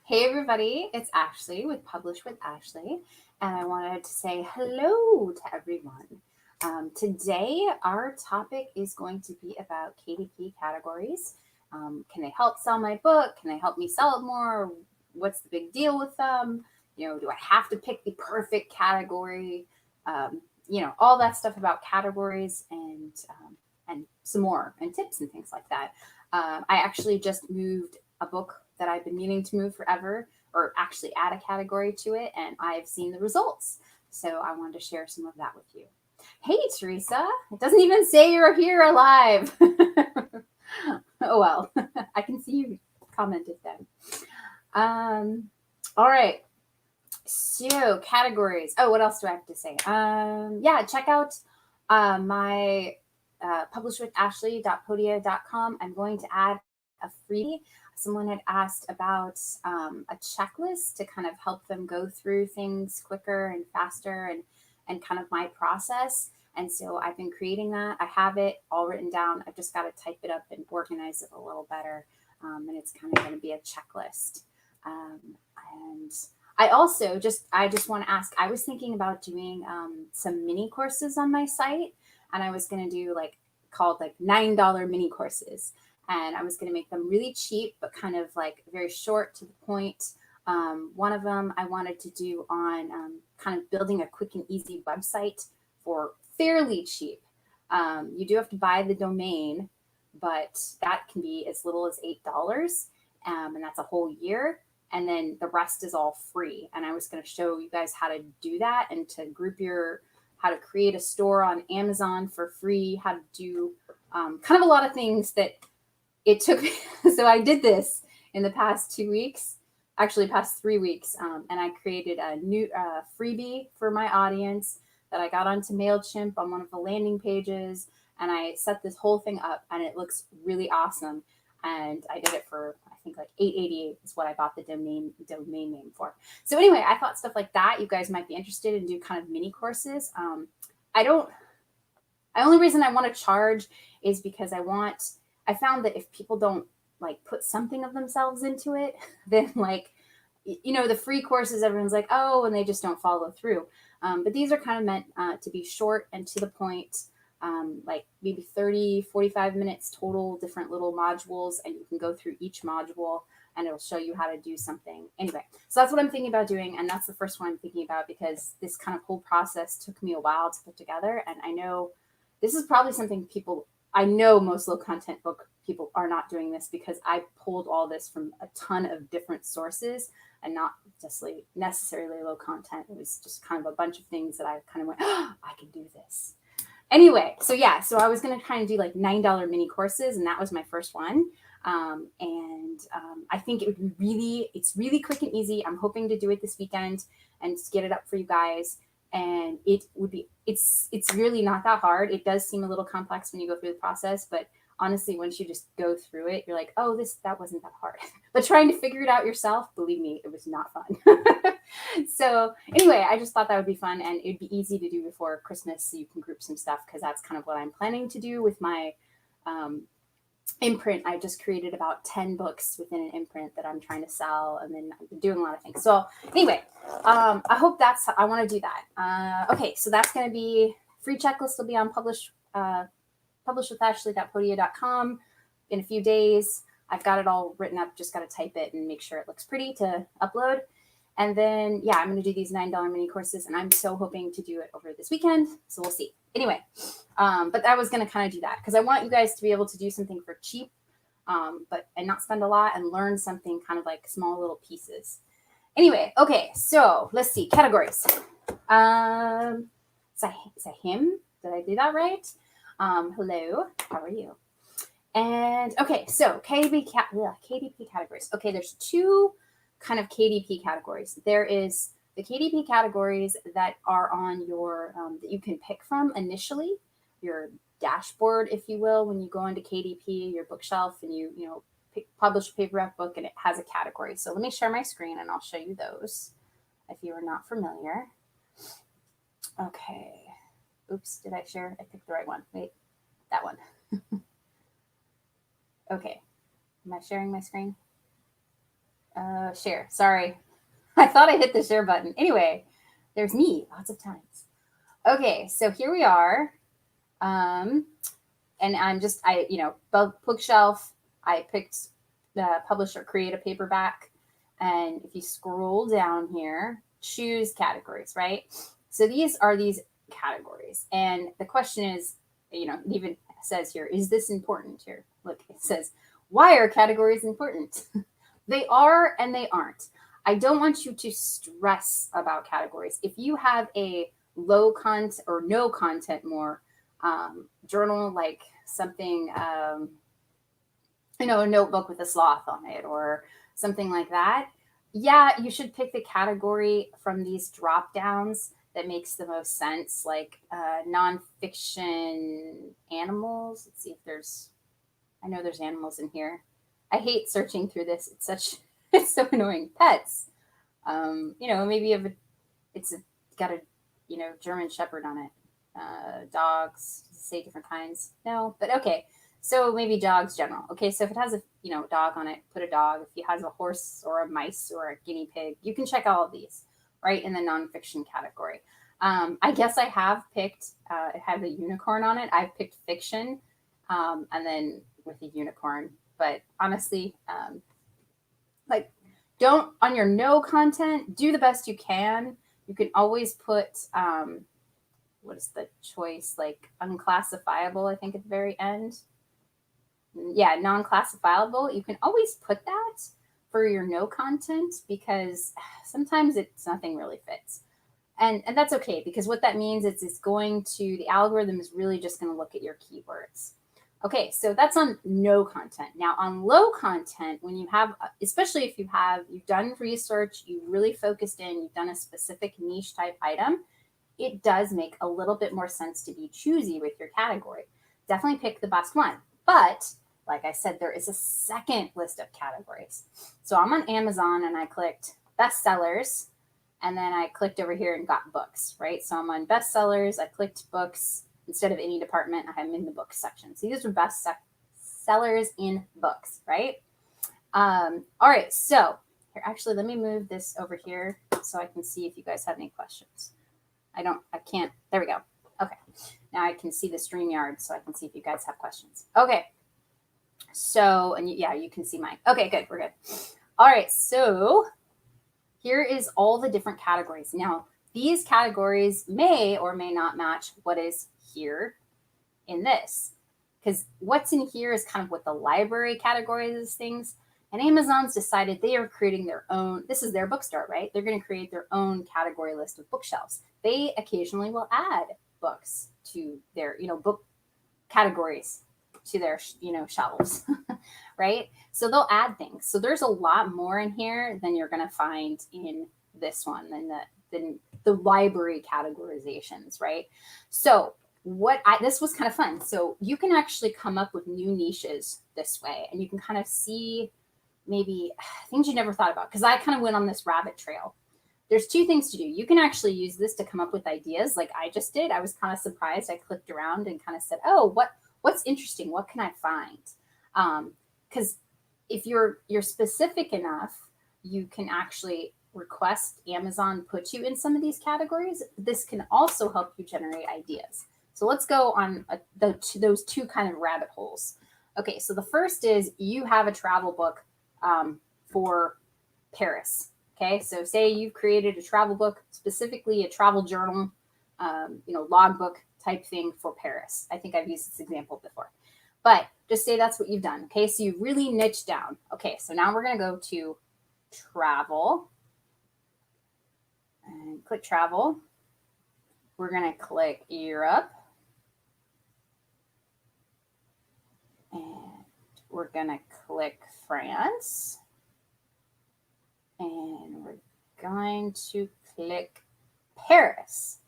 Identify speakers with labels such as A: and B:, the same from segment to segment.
A: Hey everybody, it's Ashley with Publish with Ashley, and I wanted to say hello to everyone. Today, our topic is going to be about KDP categories. Can they help sell my book? Can they help me sell it more? What's the big deal with them? Do I have to pick the perfect category? All that stuff about categories and some more and tips and things like that. I actually just moved a book that I've been meaning to move forever, or actually add a category to it, and I've seen the results. So I wanted to share some of that with you. Hey, Teresa. It doesn't even say you're here alive. Oh, well. I can see you commented then. All right. So, categories. Oh, what else do I have to say? Check out my publishwithashley.podia.com. I'm going to add a freebie. Someone had asked about a checklist to kind of help them go through things quicker and faster and kind of my process. And so I've been creating that. I have it all written down. I've just got to type it up and organize it a little better. And it's kind of going to be a checklist. And I just want to ask, I was thinking about doing some mini courses on my site, and I was going to do called $9 mini courses. And I was going to make them really cheap, but kind of like very short to the point. One of them I wanted to do on kind of building a quick and easy website for fairly cheap. You do have to buy the domain, but that can be as little as $8, and that's a whole year. And then the rest is all free. And I was going to show you guys how to do that and to how to create a store on Amazon for free, how to do kind of a lot of things that it took. So I did this in the past 2 weeks, actually past 3 weeks. And I created a new freebie for my audience that I got onto MailChimp on one of the landing pages. And I set this whole thing up and it looks really awesome. And I did it for, I think like $8.88 is what I bought the domain name for. So anyway, I thought stuff like that, you guys might be interested in, do kind of mini courses. The only reason I want to charge is because I found that if people don't put something of themselves into it, then the free courses, everyone's like, oh, and they just don't follow through. But these are kind of meant to be short and to the point. Maybe 30, 45 minutes total, different little modules, and you can go through each module and it'll show you how to do something. Anyway, so that's what I'm thinking about doing, and that's the first one I'm thinking about because this kind of whole process took me a while to put together, and I know this is probably something I know most low content book people are not doing this because I pulled all this from a ton of different sources and not just necessarily low content. It was just kind of a bunch of things that I kind of went, oh, I can do this. Anyway, so I was going to kind of do $9 mini courses, and that was my first one. I think it's really quick and easy. I'm hoping to do it this weekend and get it up for you guys. And it's really not that hard. It does seem a little complex when you go through the process, but honestly, once you just go through it, you're like, oh, that wasn't that hard. But trying to figure it out yourself, believe me, it was not fun. So anyway, I just thought that would be fun, and it'd be easy to do before Christmas, so you can group some stuff, because that's kind of what I'm planning to do with my imprint. I just created about 10 books within an imprint that I'm trying to sell, and then I've been doing a lot of things. So anyway, I hope I want to do that. Okay, so that's going to be free checklist will be on publishwithashley.podia.com in a few days. I've got it all written up, just got to type it and make sure it looks pretty to upload. And then, I'm going to do these $9 mini courses, and I'm so hoping to do it over this weekend. So we'll see. Anyway, but I was going to kind of do that because I want you guys to be able to do something for cheap, and not spend a lot and learn something kind of like small little pieces. Anyway, okay, so let's see. Categories. Is that him? Did I do that right? Hello, how are you? And okay, so KDP categories. Okay, there's two kind of KDP categories. There is the KDP categories that are on your that you can pick from initially, your dashboard, if you will, when you go into KDP, your bookshelf, and you publish a paperback book, and it has a category. So let me share my screen and I'll show you those if you are not familiar. Okay. Oops, did I share? I picked the right one. Wait, that one. Okay. Am I sharing my screen? Share. Sorry. I thought I hit the share button. Anyway, there's me lots of times. Okay, so here we are. Um, and bookshelf. I picked the publisher, create a paperback. And if you scroll down here, choose categories, right? So these are these categories. And the question is, it even says here, is this important here? Look, it says, why are categories important? They are and they aren't. I don't want you to stress about categories. If you have a low content or no content more journal, like something, a notebook with a sloth on it or something like that, yeah, you should pick the category from these drop downs that makes the most sense, like nonfiction animals. Let's see if I know there's animals in here. I hate searching through this. It's so annoying. Pets. Maybe it's got a, German Shepherd on it. Dogs, say different kinds. No, but okay. So maybe dogs general. Okay, so if it has a dog on it, put a dog. If it has a horse or a mice or a guinea pig, you can check all of these right in the nonfiction category. I guess I have picked. It has a unicorn on it. I've picked fiction, and then with a unicorn. But honestly, like, don't on your no content. Do the best you can. You can always put what is the choice, like unclassifiable, I think at the very end. Yeah, non-classifiable. You can always put that for your no content because sometimes it's nothing really fits. And that's okay, because what that means is the algorithm is really just going to look at your keywords. Okay, so that's on no content. Now on low content, when you have, especially if you've done research, you've really focused in, you've done a specific niche type item, it does make a little bit more sense to be choosy with your category. Definitely pick the best one. But like I said, there is a second list of categories. So I'm on Amazon and I clicked bestsellers, and then I clicked over here and got books, right? So I'm on bestsellers, I clicked books. Instead of any department, I'm in the book section. So these are best sellers in books, right? All right, so here, actually, let me move this over here so I can see if you guys have any questions. I can't, there we go. Okay, now I can see the StreamYard, so I can see if you guys have questions. Okay, so, and you can see mine. Okay, good, we're good. All right, so here is all the different categories. Now, these categories may or may not match what is here in this, because what's in here is kind of what the library categorizes things. And Amazon's decided they are creating their own. This is their bookstore, right? They're going to create their own category list of bookshelves. They occasionally will add books to their, book categories to their, shelves, right? So they'll add things. So there's a lot more in here than you're going to find in this one, than the library categorizations, right? So this was kind of fun. So you can actually come up with new niches this way, and you can kind of see maybe things you never thought about. Because I kind of went on this rabbit trail. There's two things to do. You can actually use this to come up with ideas, like I just did. I was kind of surprised. I clicked around and kind of said, "Oh, what's interesting? What can I find?" Because if you're specific enough, you can actually request Amazon put you in some of these categories. This can also help you generate ideas. So let's go on those two kind of rabbit holes. Okay, so the first is you have a travel book for Paris. Okay, so say you've created a travel book, specifically a travel journal, logbook type thing for Paris. I think I've used this example before, but just say that's what you've done. Okay, so you've really niched down. Okay, so now we're going to go to travel and click travel. We're going to click Europe, and we're going to click France, and we're going to click Paris.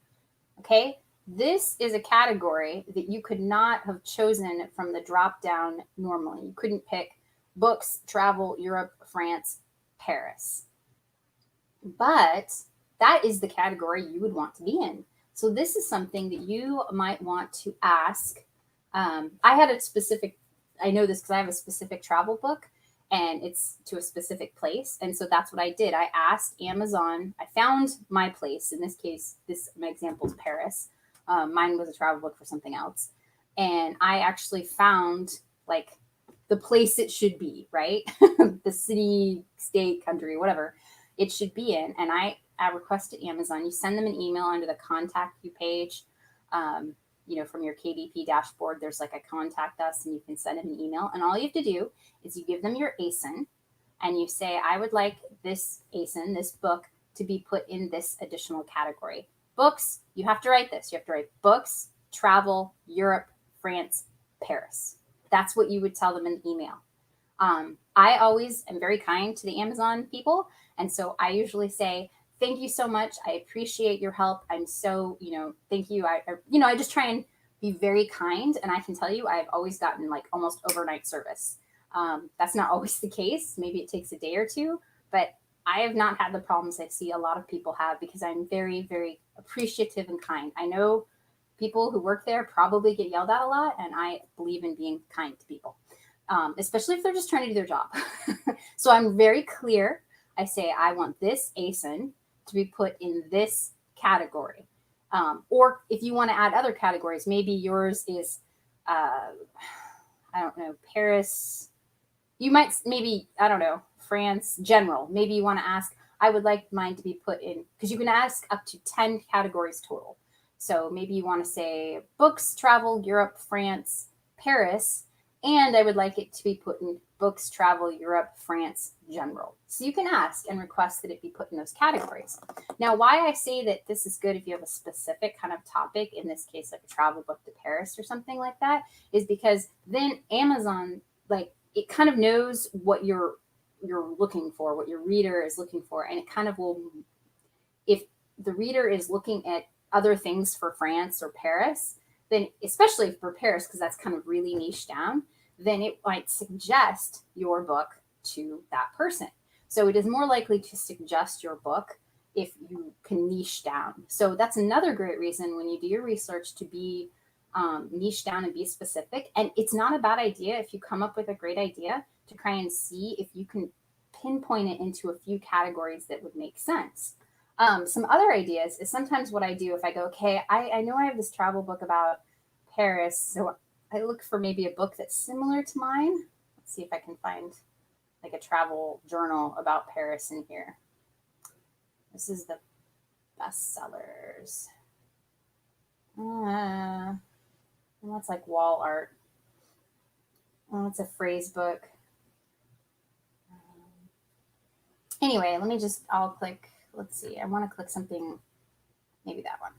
A: Okay, this is a category that you could not have chosen from the drop down normally. You couldn't pick books, travel, Europe, France, Paris. But that is the category you would want to be in. So this is something that you might want to ask. I know this because I have a specific travel book, and it's to a specific place. And so that's what I did. I asked Amazon, I found my place. In this case, my example is Paris. Mine was a travel book for something else. And I actually found like the place it should be, right? The city, state, country, whatever it should be in. And I requested Amazon. You send them an email under the contact you page. From your KDP dashboard, there's like a contact us, and you can send them an email. And all you have to do is you give them your ASIN and you say, I would like this ASIN, this book, to be put in this additional category. Books, you have to write this. You have to write books, travel, Europe, France, Paris. That's what you would tell them in the email. I always am very kind to the Amazon people. And so I usually say, thank you so much. I appreciate your help. I'm so, thank you. I just try and be very kind. And I can tell you, I've always gotten like almost overnight service. That's not always the case. Maybe it takes a day or two, but I have not had the problems I see a lot of people have, because I'm very, very appreciative and kind. I know people who work there probably get yelled at a lot, and I believe in being kind to people, especially if they're just trying to do their job. So I'm very clear. I say, I want this ASIN to be put in this category. Or if you want to add other categories, maybe yours is, I don't know, Paris. You might, maybe, I don't know, France, general. Maybe you want to ask, I would like mine to be put in, because you can ask up to 10 categories total. So maybe you want to say books, travel, Europe, France, Paris, and I would like it to be put in books, travel, Europe, France, general. So you can ask and request that it be put in those categories. Now, why I say that this is good if you have a specific kind of topic, in this case, like a travel book to Paris or something like that, is because then Amazon, like, it kind of knows what you're looking for, what your reader is looking for. And it kind of will, if the reader is looking at other things for France or Paris, then especially for Paris, because that's kind of really niche down, then it might suggest your book to that person. So it is more likely to suggest your book if you can niche down. So that's another great reason when you do your research to be niche down and be specific. And it's not a bad idea if you come up with a great idea to try and see if you can pinpoint it into a few categories that would make sense. Some other ideas is sometimes what I do if I go, okay, I know I have this travel book about Paris, so I look for maybe a book that's similar to mine. Let's see if I can find like a travel journal about Paris in here. This is the bestsellers. That's like wall art. Oh, it's a phrase book. Anyway, I'll click, let's see. I want to click something, maybe that one.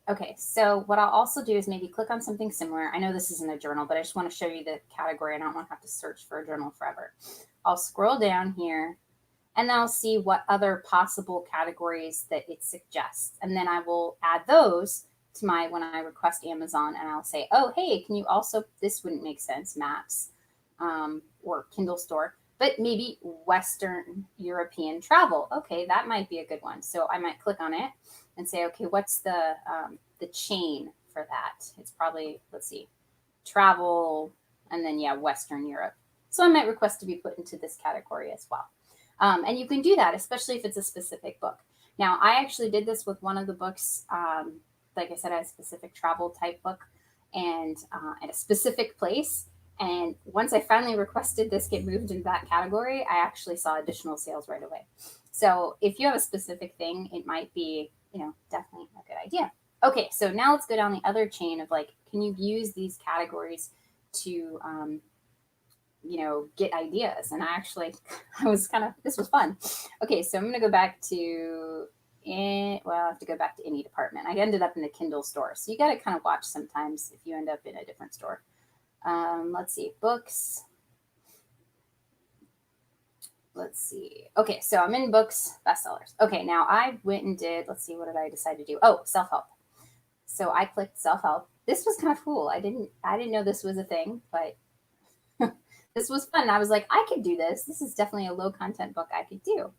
A: Okay, so what I'll also do is maybe click on something similar. I know this isn't a journal, but I just want to show you the category. I don't want to have to search for a journal forever. I'll scroll down here, and then I'll see what other possible categories that it suggests. And then I will add those to when I request Amazon, and I'll say, oh, hey, can you also, this wouldn't make sense, maps or Kindle store, but maybe Western European travel. Okay, that might be a good one. So I might click on it and say, okay, what's the chain for that? It's probably, let's see, travel, and then, yeah, Western Europe. So I might request to be put into this category as well. And you can do that, especially if it's a specific book. Now, I actually did this with one of the books. Like I said, I had a specific travel type book and at a specific place. And once I finally requested this get moved into that category, I actually saw additional sales right away. So if you have a specific thing, it might be, definitely a good idea. Okay, so now let's go down the other chain of like, can you use these categories to, get ideas? And this was fun. Okay, so I'm going to go back to, I have to go back to any department. I ended up in the Kindle store. So you got to kind of watch sometimes if you end up in a different store. Let's see, books. Let's see. Okay, so I'm in books, bestsellers. Okay, now I went and did, let's see, what did I decide to do? Oh, self-help. So I clicked self-help. This was kind of cool. I didn't know this was a thing, but this was fun. I was like, I could do this. This is definitely a low content book I could do.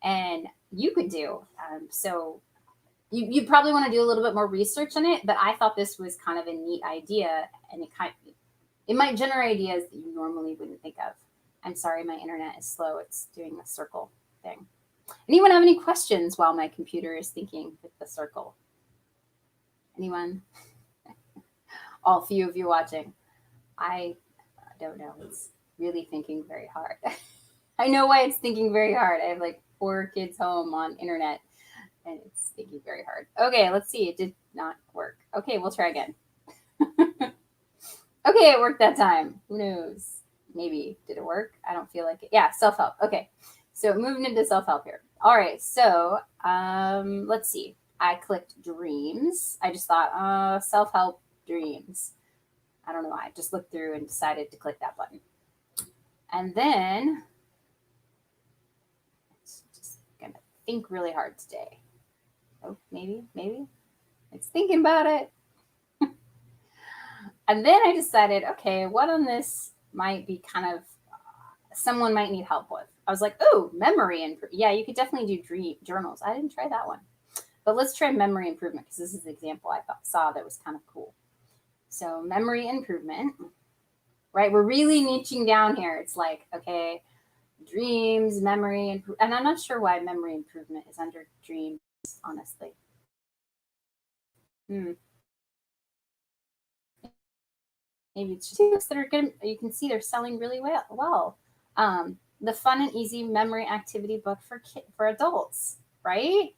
A: And you could do. So you probably want to do a little bit more research on it, but I thought this was kind of a neat idea, and It might generate ideas that you normally wouldn't think of. I'm sorry, my internet is slow. It's doing the circle thing. Anyone have any questions while my computer is thinking with the circle? Anyone? All few of you watching. I don't know. It's really thinking very hard. I know why it's thinking very hard. I have like 4 kids home on internet and it's thinking very hard. Okay, let's see. It did not work. Okay, we'll try again. Okay, it worked that time. Who knows? Maybe. Did it work? I don't feel like it. Yeah, self-help. Okay. So moving into self-help here. All right. So let's see. I clicked dreams. I just thought, self-help dreams. I don't know why. I just looked through and decided to click that button. And then it's just going to think really hard today. Oh, maybe. It's thinking about it. And then I decided, okay, what on this might be kind of someone might need help with. I was like, oh, memory and yeah, you could definitely do dream journals. I didn't try that one, but let's try memory improvement because this is the example I saw that was kind of cool. So memory improvement, right? We're really niching down here. It's like, okay, dreams, memory, and I'm not sure why memory improvement is under dreams, honestly. Maybe it's just books that are good. You can see they're selling really well. The fun and easy memory activity book for adults, right?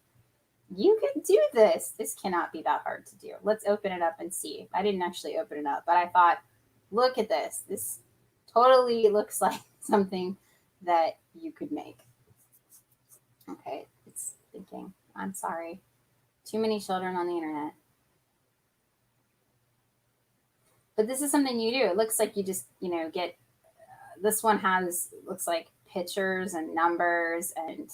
A: You can do this. This cannot be that hard to do. Let's open it up and see. I didn't actually open it up, but I thought, look at this. This totally looks like something that you could make. Okay, it's thinking. I'm sorry. Too many children on the internet. But this is something you do. It looks like you just, get this one looks like pictures and numbers and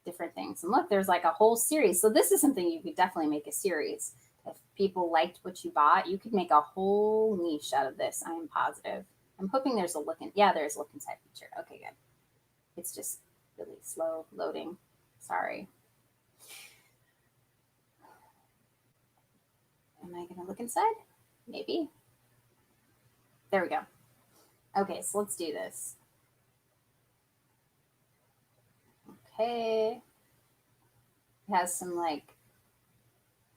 A: different things. And look, there's like a whole series. So this is something you could definitely make a series. If people liked what you bought, you could make a whole niche out of this. I am positive. I'm hoping there's a there's a look inside feature. Okay, good. It's just really slow loading. Sorry. Am I going to look inside? Maybe. There we go. Okay, so let's do this. Okay. It has some like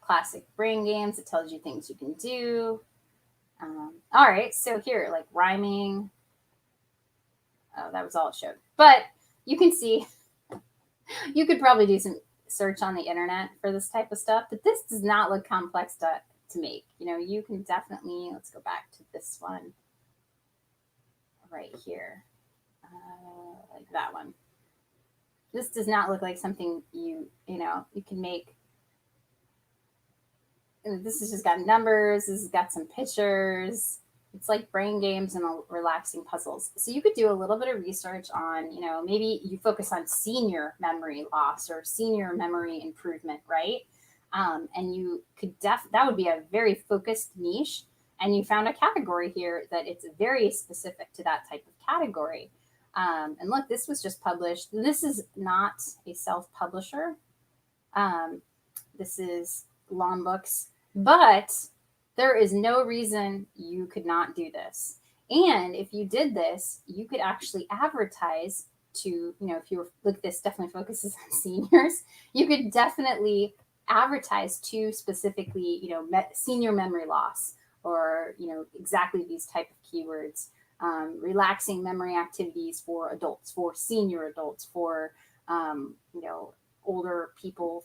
A: classic brain games. It tells you things you can do. All right, so here, like rhyming. Oh, that was all it showed. But you can see, you could probably do some search on the internet for this type of stuff, but this does not look complex to make. You can definitely, let's go back to this one right here, like that one. This does not look like something you can make. This has just got numbers. This has got some pictures. It's like brain games and relaxing puzzles. So you could do a little bit of research on, maybe you focus on senior memory loss or senior memory improvement, right? And you could that would be a very focused niche. And you found a category here that it's very specific to that type of category. And look, this was just published. This is not a self-publisher. This is Long Books, but there is no reason you could not do this. And if you did this, you could actually advertise to, if you were, look, this definitely focuses on seniors. You could definitely advertise to specifically, senior memory loss or, exactly these type of keywords. Relaxing memory activities for adults, for senior adults, for, older people,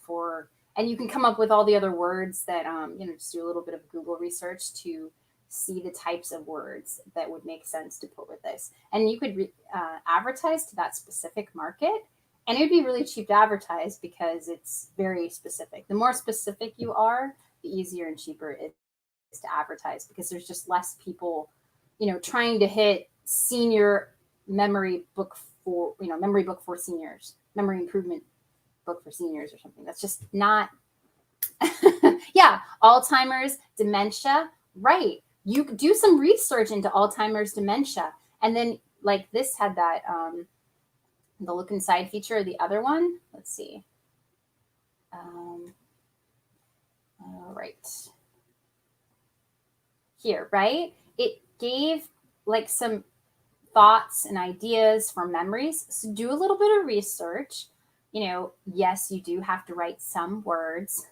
A: and you can come up with all the other words that, just do a little bit of Google research to see the types of words that would make sense to put with this. And you could advertise to that specific market. And it would be really cheap to advertise because it's very specific. The more specific you are, the easier and cheaper it is to advertise because there's just less people, trying to hit senior memory book for seniors, memory improvement book for seniors or something. That's just not, yeah, Alzheimer's, dementia, right. You could do some research into Alzheimer's, dementia. And then like this had that, the look inside feature of the other one. Let's see. All right. Here, right? It gave like some thoughts and ideas for memories. So do a little bit of research. Yes, you do have to write some words,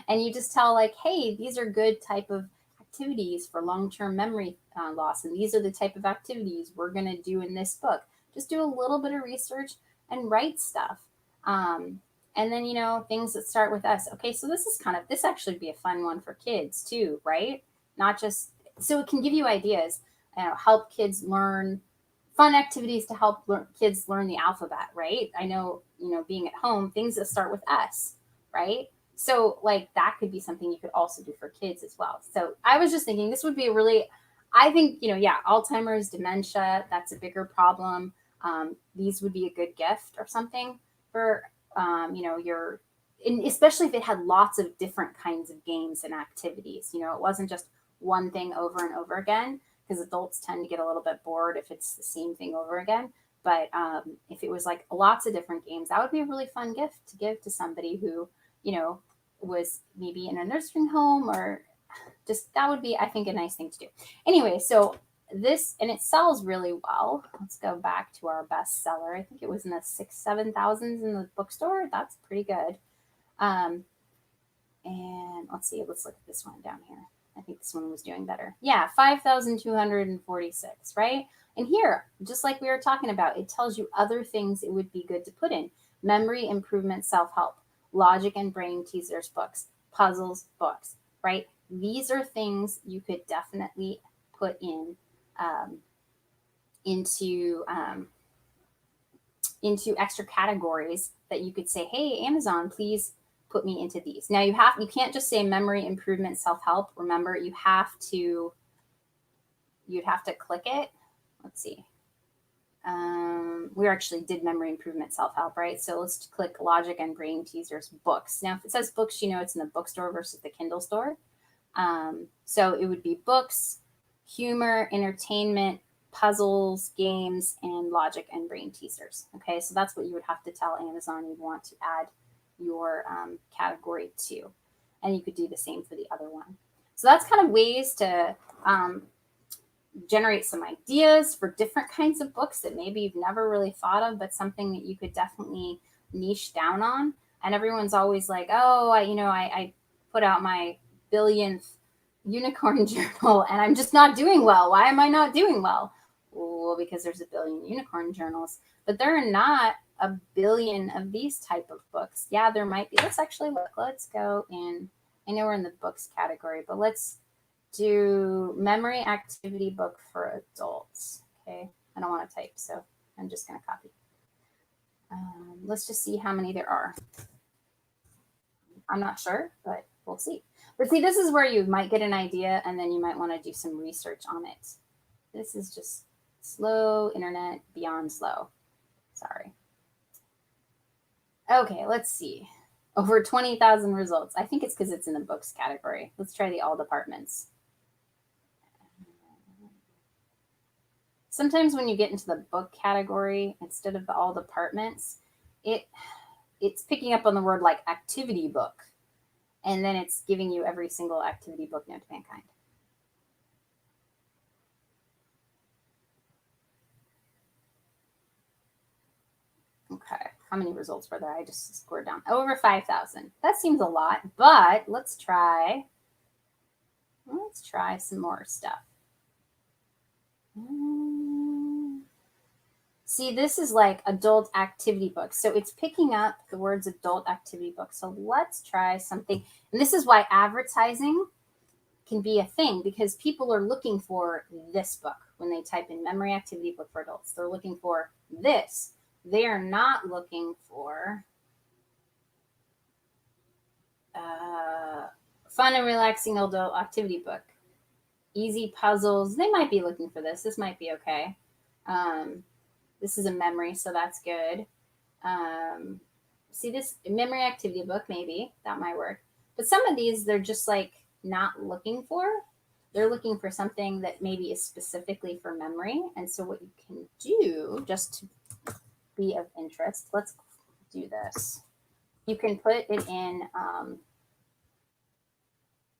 A: and you just tell like, hey, these are good type of activities for long-term memory loss, and these are the type of activities we're going to do in this book. Just do a little bit of research and write stuff. And then things that start with S. Okay, so this actually be a fun one for kids too, right? Not just so it can give you ideas, help kids learn fun activities to help kids learn the alphabet, right? I know, being at home, things that start with S, right? So like that could be something you could also do for kids as well. So I was just thinking this would be a really, I think, yeah, Alzheimer's, dementia, that's a bigger problem. These would be a good gift or something for, and especially if it had lots of different kinds of games and activities. It wasn't just one thing over and over again, because adults tend to get a little bit bored if it's the same thing over again. But if it was like lots of different games, that would be a really fun gift to give to somebody who, was maybe in a nursing home, or just that would be, I think, a nice thing to do. Anyway, so this, and it sells really well. Let's go back to our bestseller. I think it was in the 6,000-7,000s in the bookstore. That's pretty good. And let's see, let's look at this one down here. I think this one was doing better. Yeah, 5,246, right? And here, just like we were talking about, it tells you other things it would be good to put in. Memory improvement, self-help, logic and brain teasers books, puzzles books, right? These are things you could definitely put in into extra categories that you could say, hey, Amazon, please put me into these. Now you can't just say memory improvement, self-help. Remember, you'd have to click it. Let's see. We actually did memory improvement, self-help, right? So let's click logic and brain teasers books. Now, if it says books, it's in the bookstore versus the Kindle store. So it would be books, humor, entertainment, puzzles, games, and logic and brain teasers. Okay, so that's what you would have to tell Amazon you'd want to add your category to. And you could do the same for the other one. So that's kind of ways to generate some ideas for different kinds of books that maybe you've never really thought of, but something that you could definitely niche down on. And everyone's always like, oh, I put out my billionth unicorn journal and I'm just not doing well. Why am I not doing well? Well, because there's a billion unicorn journals, but there are not a billion of these type of books. Yeah, there might be. Let's actually look. Let's go in. I know we're in the books category, but let's do memory activity book for adults. Okay, I don't want to type, so I'm just going to copy. Let's just see how many there are. I'm not sure, but we'll see. But see, this is where you might get an idea, and then you might want to do some research on it. This is just slow internet, beyond slow. Sorry. Okay, let's see. Over 20,000 results. I think it's because it's in the books category. Let's try the all departments. Sometimes when you get into the book category instead of the all departments, it's picking up on the word like activity book, and then it's giving you every single activity book known to mankind. Okay, how many results were there? I just scored down. Over 5,000. That seems a lot, but let's try some more stuff. See, this is like adult activity books. So it's picking up the words adult activity books. So let's try something. And this is why advertising can be a thing, because people are looking for this book when they type in memory activity book for adults. They're looking for this. They are not looking for fun and relaxing adult activity book. Easy puzzles. They might be looking for this. This might be okay. This is a memory, so that's good. See this memory activity book, maybe that might work. But some of these, they're just like not looking for. They're looking for something that maybe is specifically for memory. And so what you can do, just to be of interest, let's do this. You can put it in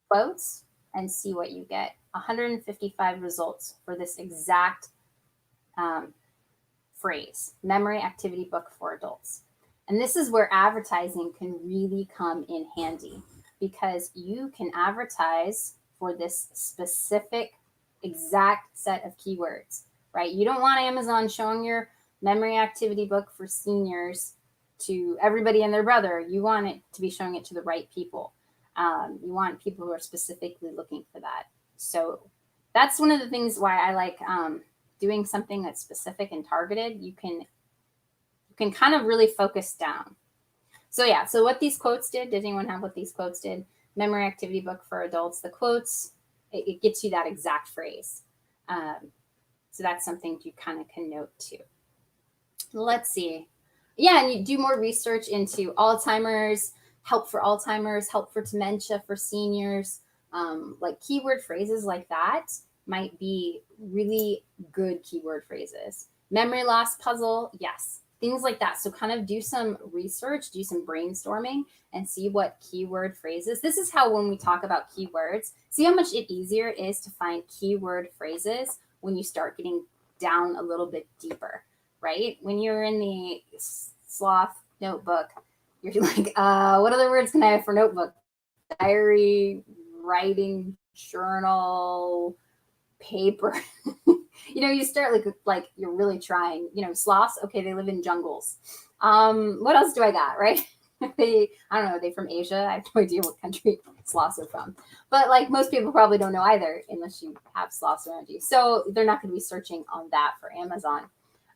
A: quotes. and see what you get. 155 results for this exact um, phrase, memory activity book for adults. And this is where advertising can really come in handy because you can advertise for this specific exact set of keywords, right? You don't want Amazon showing your memory activity book for seniors to everybody and their brother. You want it to be showing it to the right people. You want people who are specifically looking for that. So that's one of the things why I like doing something that's specific and targeted. You can kind of really focus down. So yeah, so what these quotes did anyone have what these quotes did? Memory activity book for adults. The quotes, it gets you that exact phrase. So that's something you kind of can note too. Let's see. Yeah, and you do more research into Alzheimer's, help for Alzheimer's, help for dementia for seniors. Like keyword phrases like that might be really good keyword phrases. Memory loss puzzle, yes, things like that. So kind of do some research, do some brainstorming, and see what keyword phrases. This is how when we talk about keywords, see how much it easier it is to find keyword phrases when you start getting down a little bit deeper, right? When you're in the sloth notebook, you're like, what other words can I have for notebook? Diary, writing, journal, paper. You start like you're really trying. Sloths, okay, they live in jungles. What else do I got, right? I don't know, are they from Asia? I have no idea what country sloths are from. But like most people probably don't know either unless you have sloths around you. So they're not going to be searching on that for Amazon.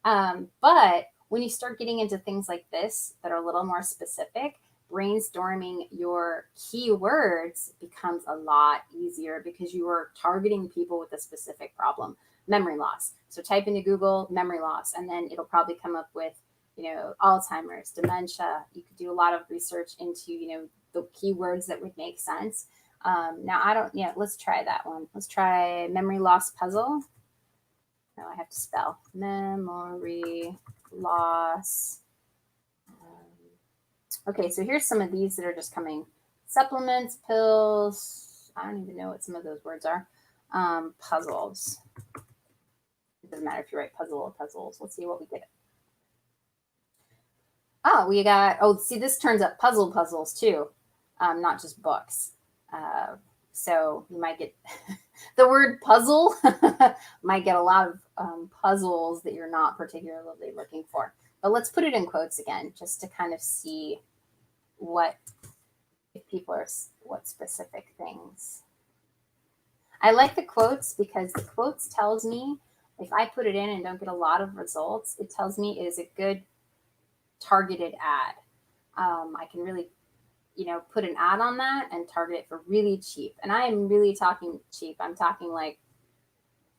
A: But when you start getting into things like this that are a little more specific, brainstorming your keywords becomes a lot easier because you are targeting people with a specific problem, memory loss. So type into Google memory loss, and then it'll probably come up with, Alzheimer's, dementia. You could do a lot of research into, the keywords that would make sense. Let's try that one. Let's try memory loss puzzle. No, I have to spell memory loss. Okay, so here's some of these that are just coming. Supplements, pills. I don't even know what some of those words are. Puzzles. It doesn't matter if you write puzzle or puzzles. Let's see what we get. See, this turns up puzzles too, not just books. So you might get the word puzzle might get a lot of puzzles that you're not particularly looking for. But let's put it in quotes again, just to kind of see what specific things. I like the quotes because the quotes tells me if I put it in and don't get a lot of results, it tells me it is a good targeted ad. I can really, put an ad on that and target it for really cheap. And I am really talking cheap. I'm talking like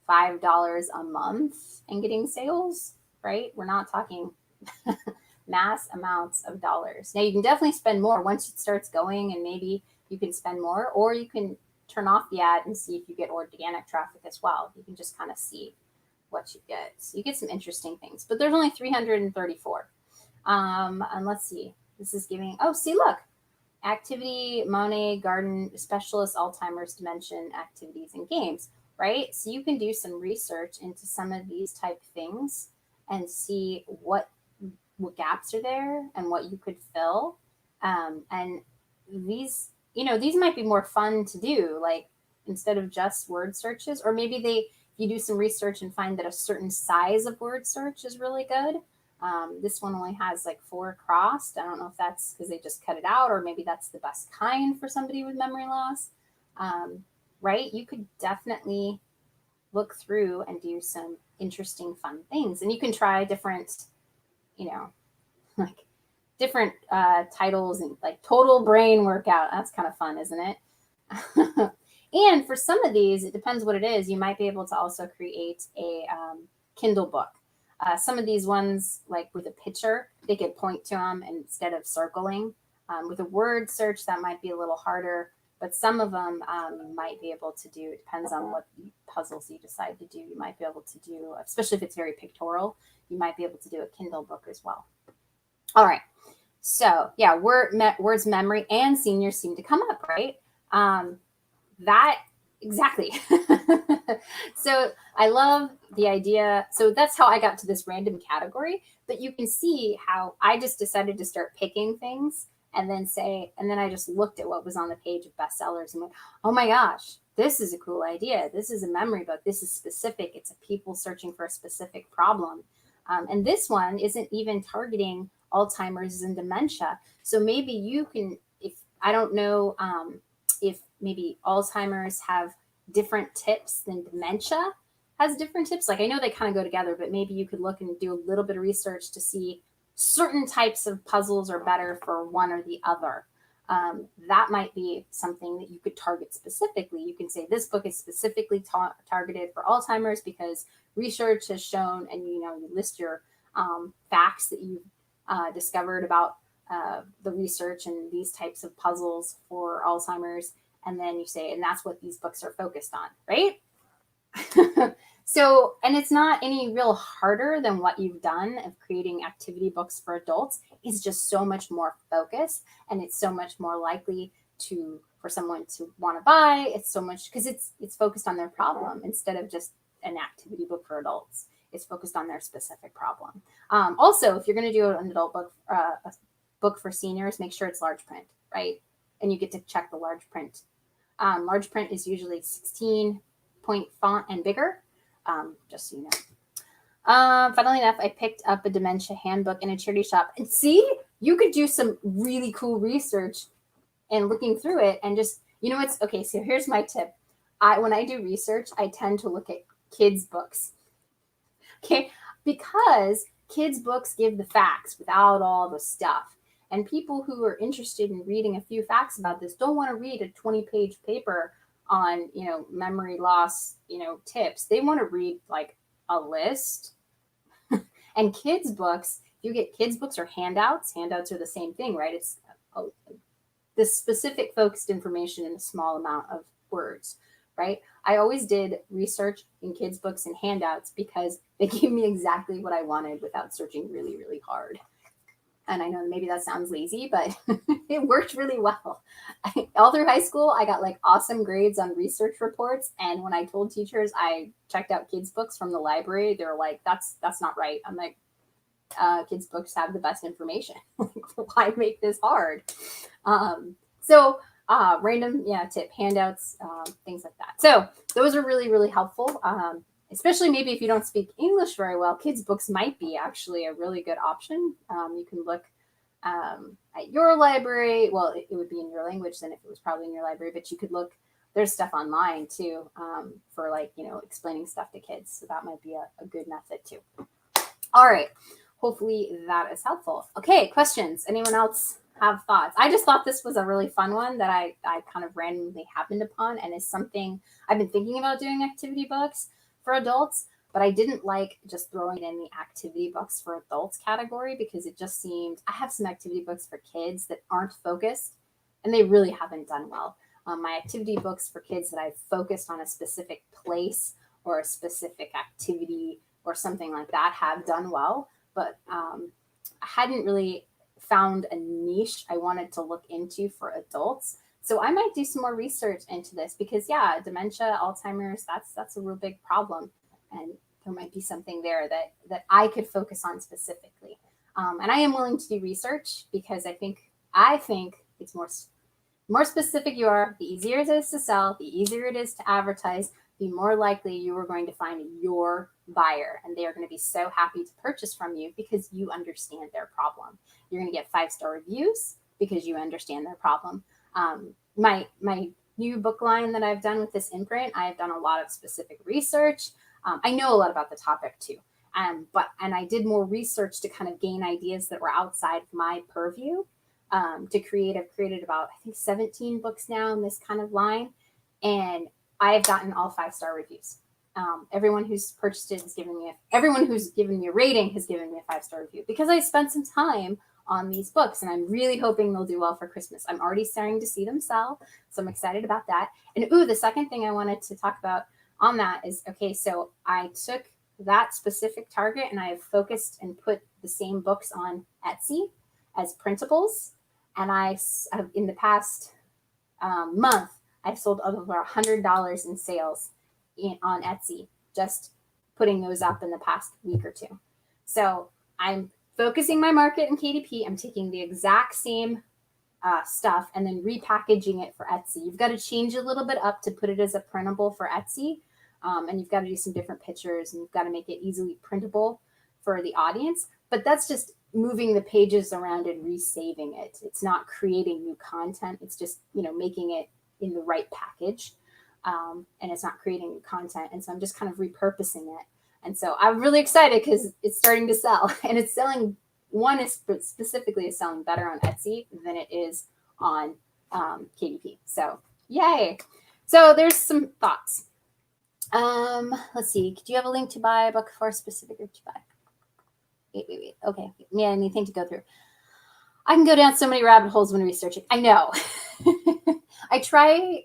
A: $5 a month and getting sales, right? We're not talking mass amounts of dollars. Now you can definitely spend more once it starts going, and maybe you can spend more, or you can turn off the ad and see if you get organic traffic as well. You can just kind of see what you get. So you get some interesting things, but there's only 334. And let's see, this is giving, look, activity, Monet, garden, specialist, Alzheimer's, dementia, activities and games, right? So you can do some research into some of these type things and see what gaps are there and what you could fill. And these might be more fun to do, like instead of just word searches, or maybe you do some research and find that a certain size of word search is really good. This one only has like 4 crossed. I don't know if that's because they just cut it out, or maybe that's the best kind for somebody with memory loss. Right? You could definitely look through and do some interesting, fun things. And you can try different, like different titles, and like total brain workout. That's kind of fun, isn't it? And for some of these, it depends what it is. You might be able to also create a Kindle book. Some of these ones, like with a picture, they could point to them instead of circling. With a word search, that might be a little harder, but some of them might be able to do. It depends on what puzzles you decide to do. You might be able to do, especially if it's very pictorial, you might be able to do a Kindle book as well. All right. So yeah, words, memory, and seniors seem to come up, right? That Exactly. So I love the idea. So that's how I got to this random category. But you can see how I just decided to start picking things and then say, and then I just looked at what was on the page of bestsellers and went, oh my gosh, this is a cool idea. This is a memory book. This is specific. It's a people searching for a specific problem. And this one isn't even targeting Alzheimer's and dementia. So maybe you can, if I don't know, if maybe Alzheimer's have different tips than dementia has different tips. Like I know they kind of go together, but maybe you could look and do a little bit of research to see certain types of puzzles are better for one or the other. That might be something that you could target specifically. You can say this book is specifically targeted for Alzheimer's because research has shown, and you list your facts that you've discovered about the research and these types of puzzles for Alzheimer's. And then you say, and that's what these books are focused on, right? So, and it's not any real harder than what you've done of creating activity books for adults. It's just so much more focused, and it's so much more likely for someone to want to buy. It's so much because it's focused on their problem instead of just an activity book for adults. It's focused on their specific problem. Also, if you're going to do an adult book, a book for seniors, make sure it's large print, right? And you get to check the large print. Large print is usually 16-point font and bigger, just so you know. Funnily enough, I picked up a dementia handbook in a charity shop. And see, you could do some really cool research and looking through it and just, it's okay. So here's my tip. When I do research, I tend to look at kids' books. Okay. Because kids' books give the facts without all the stuff. And people who are interested in reading a few facts about this don't want to read a 20-page paper on, memory loss, tips. They want to read like a list. And kids' books, if you get kids' books or handouts are the same thing, right? It's this specific focused information in a small amount of words, right? I always did research in kids' books and handouts because they gave me exactly what I wanted without searching really, really hard. And I know maybe that sounds lazy, but it worked really well. All through high school, I got like awesome grades on research reports. And when I told teachers I checked out kids' books from the library, they were like, that's not right. I'm like, kids' books have the best information. Why make this hard? Random, tip, handouts, things like that. So those are really, really helpful. Especially maybe if you don't speak English very well, kids' books might be actually a really good option. You can look at your library. Well, it would be in your language then if it was probably in your library, but you could look, there's stuff online too for explaining stuff to kids. So that might be a good method too. All right. Hopefully that is helpful. Okay, questions. Anyone else have thoughts? I just thought this was a really fun one that I kind of randomly happened upon and is something I've been thinking about doing activity books for adults, but I didn't like just throwing it in the activity books for adults category because it just seemed, I have some activity books for kids that aren't focused and they really haven't done well. My activity books for kids that I've focused on a specific place or a specific activity or something like that have done well, but I hadn't really found a niche I wanted to look into for adults. So I might do some more research into this because dementia, Alzheimer's, that's a real big problem. And there might be something there that I could focus on specifically. And I am willing to do research because I think it's more specific you are, the easier it is to sell, the easier it is to advertise, the more likely you are going to find your buyer. And they are going to be so happy to purchase from you because you understand their problem. You're going to get 5-star reviews because you understand their problem. My new book line that I've done with this imprint, I've done a lot of specific research. I know a lot about the topic too. And I did more research to kind of gain ideas that were outside of my purview to create. I've created about, I think, 17 books now in this kind of line. And I've gotten all 5-star reviews. Everyone who's purchased it everyone who's given me a rating has given me a 5-star review because I spent some time on these books and I'm really hoping they'll do well for Christmas. I'm already starting to see them sell, so I'm excited about that. And the second thing I wanted to talk about on that is, okay, so I took that specific target and I have focused and put the same books on Etsy as printables. And I have in the past month, I've sold over $100 in sales on Etsy, just putting those up in the past week or two. So I'm focusing my market in KDP. I'm taking the exact same stuff and then repackaging it for Etsy. You've got to change a little bit up to put it as a printable for Etsy. And you've got to do some different pictures, and you've got to make it easily printable for the audience. But that's just moving the pages around and resaving it. It's not creating new content. It's just, making it in the right package. And it's not creating new content. And so I'm just kind of repurposing it. And so I'm really excited because it's starting to sell, and it's selling. One is specifically is selling better on Etsy than it is on KDP. So yay. So there's some thoughts. Let's see. Do you have a link to buy a book for a specific group to buy? Wait. Okay. Yeah, anything to go through. I can go down so many rabbit holes when researching. I know. I try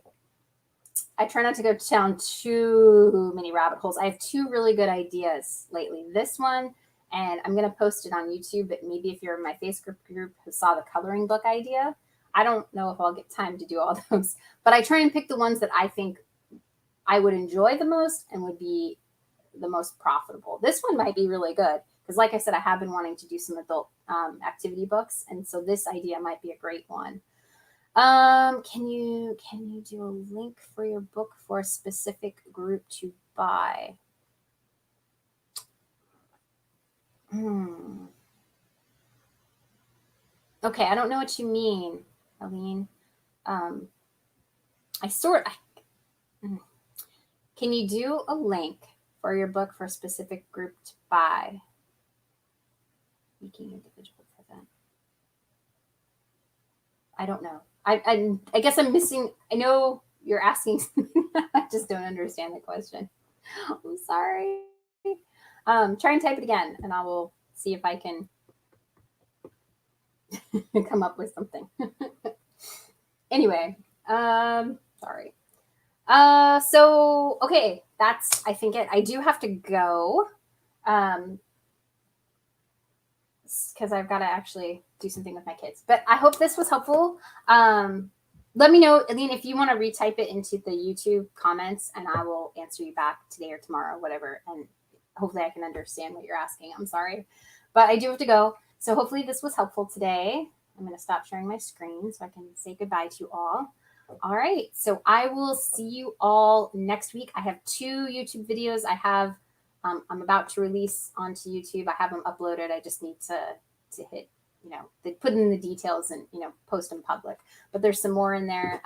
A: not to go down too many rabbit holes. I have two really good ideas lately. This one, and I'm going to post it on YouTube, but maybe if you're in my Facebook group who saw the coloring book idea, I don't know if I'll get time to do all those, but I try and pick the ones that I think I would enjoy the most and would be the most profitable. This one might be really good because, like I said, I have been wanting to do some adult activity books, and so this idea might be a great one. Can you do a link for your book for a specific group to buy? Okay, I don't know what you mean, Aline. Can you do a link for your book for a specific group to buy? Making individual event. I don't know. I guess I'm missing. I know you're asking something. I just don't understand the question. I'm sorry. Try and type it again, and I will see if I can come up with something. Anyway, sorry. So, okay, that's, I think it. I do have to go because I've got to actually do something with my kids. But I hope this was helpful. Let me know, Aline, if you want to retype it into the YouTube comments, and I will answer you back today or tomorrow, whatever. And hopefully I can understand what you're asking. I'm sorry. But I do have to go. So hopefully this was helpful today. I'm going to stop sharing my screen so I can say goodbye to you all. All right. So I will see you all next week. I have 2 YouTube videos I have. I'm about to release onto YouTube. I have them uploaded. I just need to hit, they put in the details and, post them public. But there's some more in there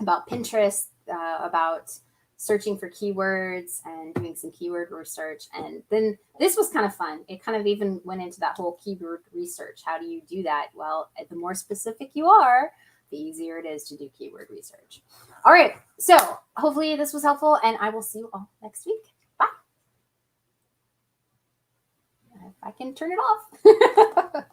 A: about Pinterest, about searching for keywords and doing some keyword research. And then this was kind of fun. It kind of even went into that whole keyword research. How do you do that? Well, the more specific you are, the easier it is to do keyword research. All right. So hopefully this was helpful, and I will see you all next week. Bye. If I can turn it off.